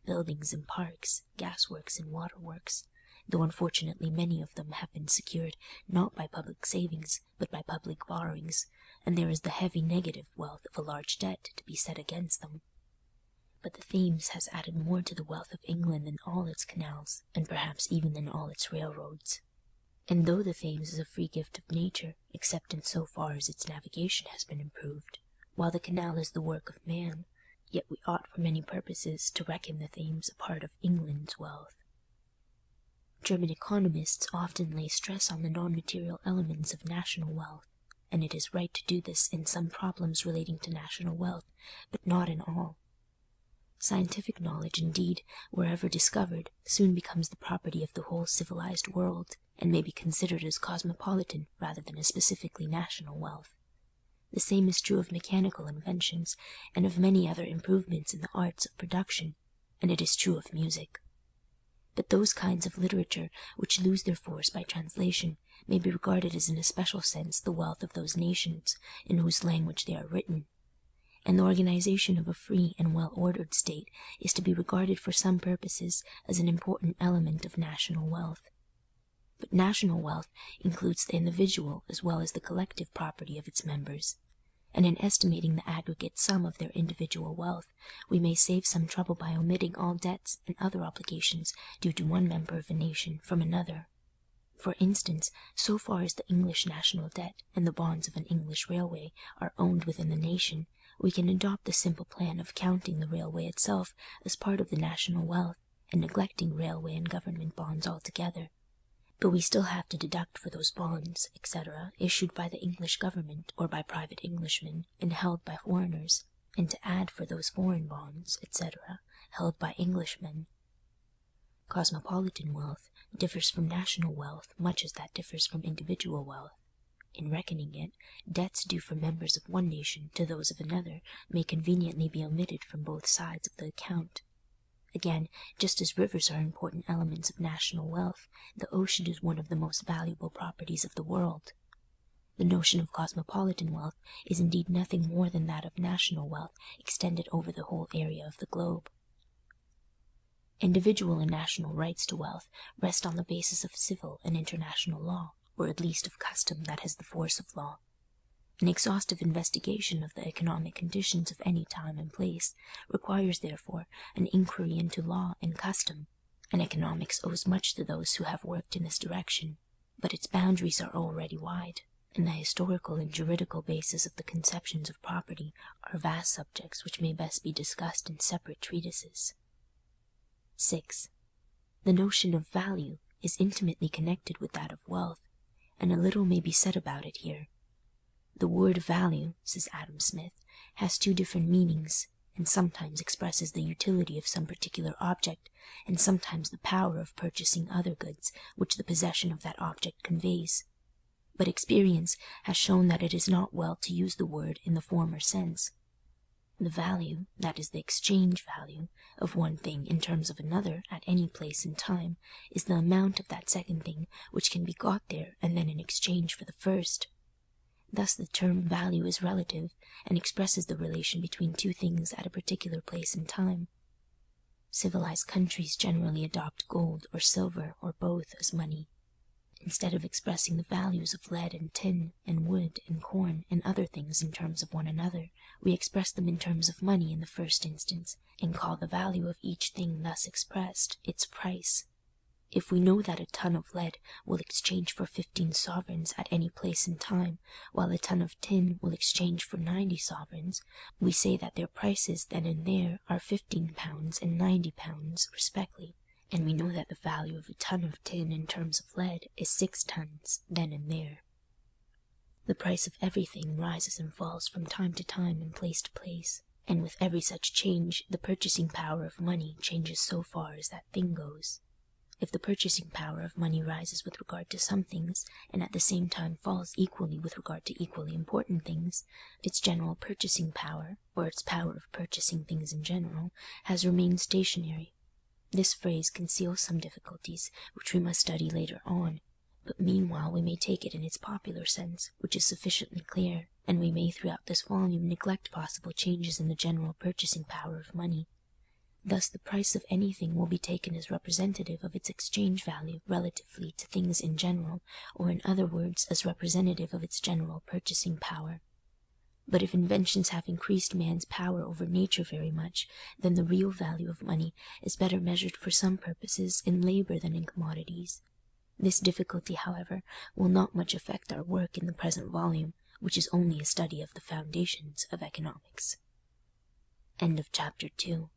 buildings and parks, gasworks and waterworks, though unfortunately many of them have been secured not by public savings but by public borrowings, and there is the heavy negative wealth of a large debt to be set against them. But the Thames has added more to the wealth of England than all its canals, and perhaps even than all its railroads. And though the Thames is a free gift of nature, except in so far as its navigation has been improved, while the canal is the work of man, yet we ought for many purposes to reckon the Thames a part of England's wealth. German economists often lay stress on the non-material elements of national wealth, and it is right to do this in some problems relating to national wealth, but not in all. Scientific knowledge, indeed, wherever discovered, soon becomes the property of the whole civilized world, and may be considered as cosmopolitan rather than as specifically national wealth. The same is true of mechanical inventions, and of many other improvements in the arts of production, and it is true of music. But those kinds of literature which lose their force by translation may be regarded as in a special sense the wealth of those nations in whose language they are written, and the organization of a free and well-ordered state is to be regarded for some purposes as an important element of national wealth. But national wealth includes the individual as well as the collective property of its members, and in estimating the aggregate sum of their individual wealth, we may save some trouble by omitting all debts and other obligations due to one member of a nation from another. For instance, so far as the English national debt and the bonds of an English railway are owned within the nation, we can adopt the simple plan of counting the railway itself as part of the national wealth, and neglecting railway and government bonds altogether. But we still have to deduct for those bonds, etc., issued by the English government or by private Englishmen, and held by foreigners, and to add for those foreign bonds, etc., held by Englishmen. Cosmopolitan wealth differs from national wealth much as that differs from individual wealth. In reckoning it, debts due from members of one nation to those of another may conveniently be omitted from both sides of the account. Again, just as rivers are important elements of national wealth, the ocean is one of the most valuable properties of the world. The notion of cosmopolitan wealth is indeed nothing more than that of national wealth extended over the whole area of the globe. Individual and national rights to wealth rest on the basis of civil and international law, or at least of custom that has the force of law. An exhaustive investigation of the economic conditions of any time and place requires, therefore, an inquiry into law and custom, and economics owes much to those who have worked in this direction, but its boundaries are already wide, and the historical and juridical basis of the conceptions of property are vast subjects which may best be discussed in separate treatises. 6. The notion of value is intimately connected with that of wealth, and a little may be said about it here. The word value, says Adam Smith, has two different meanings, and sometimes expresses the utility of some particular object, and sometimes the power of purchasing other goods which the possession of that object conveys. But experience has shown that it is not well to use the word in the former sense. The value, that is the exchange value, of one thing in terms of another at any place and time, is the amount of that second thing which can be got there and then in exchange for the first. Thus the term value is relative, and expresses the relation between two things at a particular place and time. Civilized countries generally adopt gold or silver or both as money. Instead of expressing the values of lead and tin and wood and corn and other things in terms of one another, we express them in terms of money in the first instance, and call the value of each thing thus expressed its price. If we know that a ton of lead will exchange for 15 sovereigns at any place and time, while a ton of tin will exchange for 90 sovereigns, we say that their prices then and there are 15 pounds and 90 pounds respectively, and we know that the value of a ton of tin in terms of lead is 6 tons then and there. The price of everything rises and falls from time to time and place to place, and with every such change the purchasing power of money changes so far as that thing goes. If the purchasing power of money rises with regard to some things, and at the same time falls equally with regard to equally important things, its general purchasing power, or its power of purchasing things in general, has remained stationary. This phrase conceals some difficulties, which we must study later on, but meanwhile we may take it in its popular sense, which is sufficiently clear, and we may throughout this volume neglect possible changes in the general purchasing power of money. Thus the price of anything will be taken as representative of its exchange value relatively to things in general, or in other words, as representative of its general purchasing power. But if inventions have increased man's power over nature very much, then the real value of money is better measured for some purposes in labor than in commodities. This difficulty, however, will not much affect our work in the present volume, which is only a study of the foundations of economics. End of chapter 2.